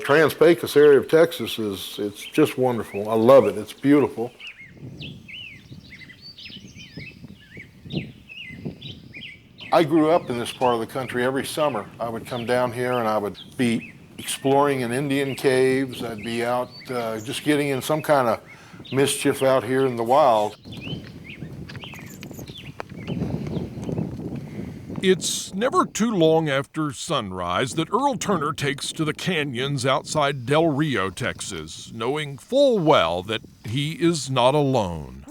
Trans-Pecos area of Texas it's just wonderful. I love it. It's beautiful. I grew up in this part of the country. Every summer I would come down here and I would be exploring in Indian caves. I'd be out just getting in some kind of mischief out here in the wild. It's never too long after sunrise that Earl Turner takes to the canyons outside Del Rio, Texas, knowing full well that he is not alone.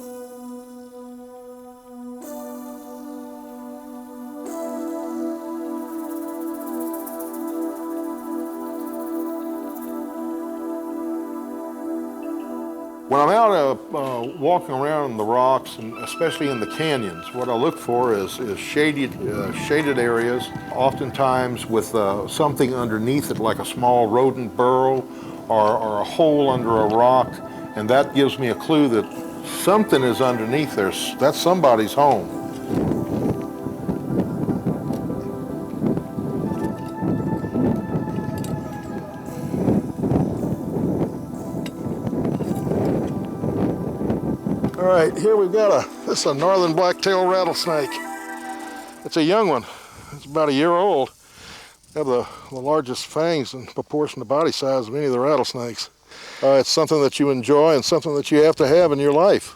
When I'm out walking around in the rocks, and especially in the canyons, what I look for is shaded areas, oftentimes with something underneath it, like a small rodent burrow or a hole under a rock, and that gives me a clue that something is underneath there. That's somebody's home. All right, here we've got this is a northern blacktail rattlesnake. It's a young one. It's about a year old. They have the largest fangs in proportion to body size of any of the rattlesnakes. It's something that you enjoy and something that you have to have in your life.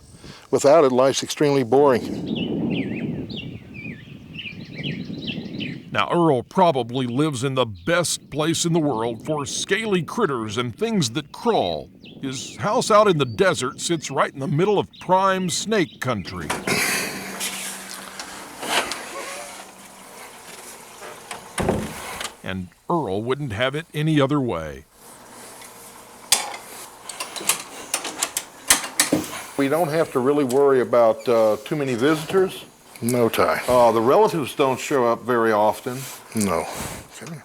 Without it, life's extremely boring. Now, Earl probably lives in the best place in the world for scaly critters and things that crawl. His house out in the desert sits right in the middle of prime snake country. And Earl wouldn't have it any other way. We don't have to really worry about too many visitors. No, Ty. The relatives don't show up very often. No. Okay.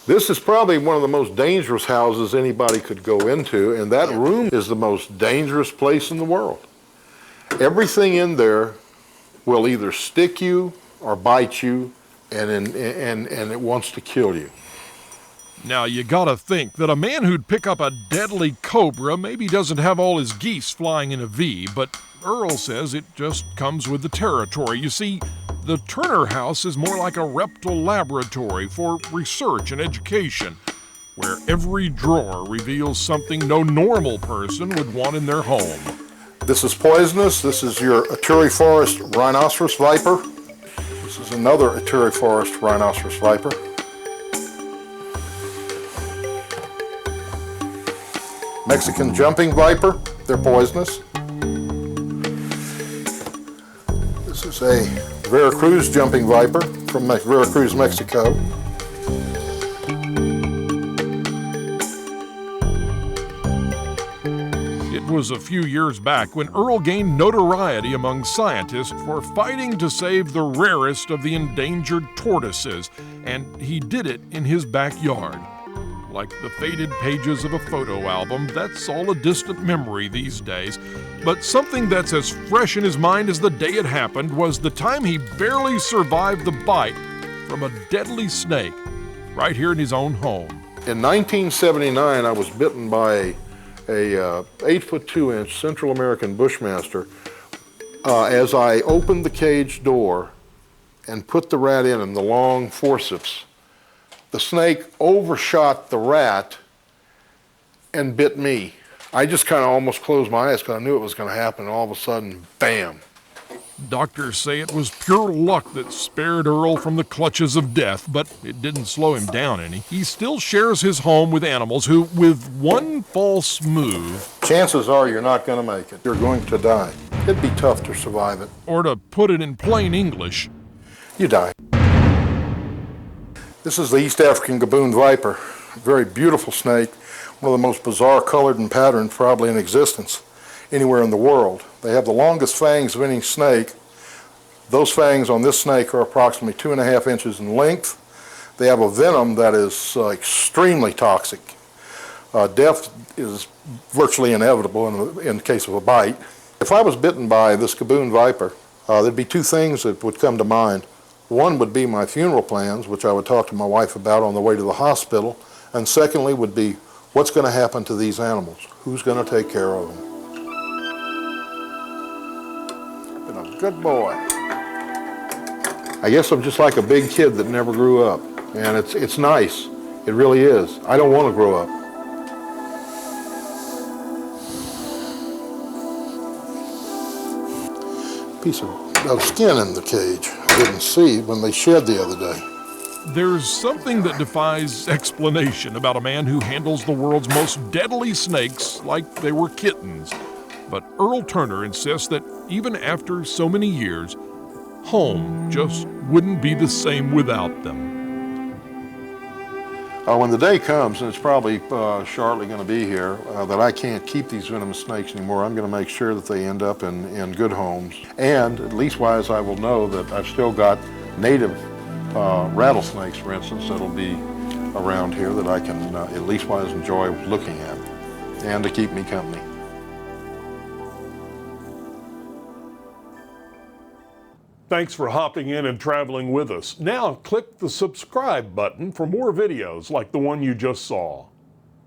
This is probably one of the most dangerous houses anybody could go into, and that room is the most dangerous place in the world. Everything in there will either stick you or bite you, and it wants to kill you. Now, you gotta think that a man who'd pick up a deadly cobra maybe doesn't have all his geese flying in a V, but Earl says it just comes with the territory. You see, the Turner house is more like a reptile laboratory for research and education, where every drawer reveals something no normal person would want in their home. This is poisonous. This is your Aturi Forest Rhinoceros Viper. This is another Aturi Forest Rhinoceros Viper. Mexican Jumping Viper, they're poisonous. This is a Veracruz Jumping Viper from Veracruz, Mexico. It was a few years back when Earl gained notoriety among scientists for fighting to save the rarest of the endangered tortoises, and he did it in his backyard. Like the faded pages of a photo album, that's all a distant memory these days. But something that's as fresh in his mind as the day it happened was the time he barely survived the bite from a deadly snake right here in his own home. In 1979, I was bitten by a 8-foot 2-inch Central American Bushmaster. As I opened the cage door and put the rat in the long forceps, the snake overshot the rat and bit me. I just kind of almost closed my eyes because I knew it was going to happen, and all of a sudden, bam. Doctors say it was pure luck that spared Earl from the clutches of death, but it didn't slow him down any. He still shares his home with animals who, with one false move... Chances are you're not going to make it. You're going to die. It'd be tough to survive it. Or to put it in plain English... You die. This is the East African Khaboon Viper, a very beautiful snake, one of the most bizarre colored and patterned probably in existence anywhere in the world. They have the longest fangs of any snake. Those fangs on this snake are approximately 2.5 inches in length. They have a venom that is extremely toxic. Death is virtually inevitable in the case of a bite. If I was bitten by this Khaboon Viper, there'd be two things that would come to mind. One would be my funeral plans, which I would talk to my wife about on the way to the hospital, and secondly would be What's going to happen to these animals? Who's going to take care of them? Been a good boy. I guess I'm just like a big kid that never grew up, and it's nice. It really is. I don't want to grow up. Piece of skin in the cage. I didn't see when they shed the other day. There's something that defies explanation about a man who handles the world's most deadly snakes like they were kittens. But Earl Turner insists that even after so many years, home just wouldn't be the same without them. When the day comes, and it's probably shortly going to be here, that I can't keep these venomous snakes anymore, I'm going to make sure that they end up in good homes. And at least-wise, I will know that I've still got native rattlesnakes, for instance, that'll be around here that I can at least-wise enjoy looking at, and to keep me company. Thanks for hopping in and traveling with us. Now click the subscribe button for more videos like the one you just saw.